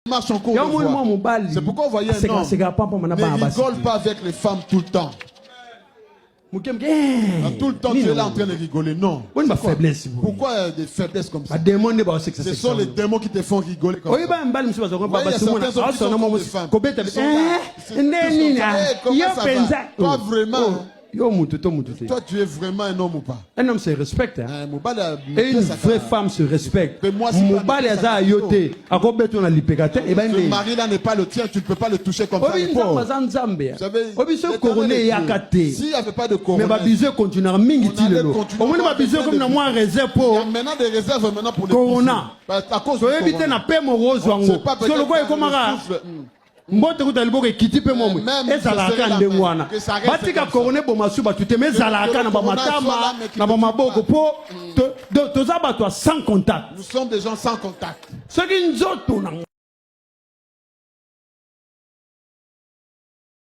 marche en cours de voie. C'est pourquoi vous voyez un homme ne rigole pas avec les femmes tout le temps. Tout le temps, tu es là en train de rigoler. Non. Pourquoi des faiblesses comme ça? Ce sont les démons qui te font rigoler comme ça. Il y a certains hommes qui sont des femmes. Pas vraiment. Toi, tu es vraiment un homme ou pas? Un homme se respecte. Et une vraie femme se respecte. Ce mari-là n'est pas le tien, tu ne peux pas le toucher comme ça. S'il n'y avait pas de couronne, on allait continuer à maintenant des réserves maintenant pour le corona. À cause du corona. Mbote kutaliboko ekiti pe momo ezalaka ndengwana batika korone bomasuba tuteme ezalaka na bamatama na bamaboko po toza bato sans contact. Nous sommes des gens sans contact. Ce qui nous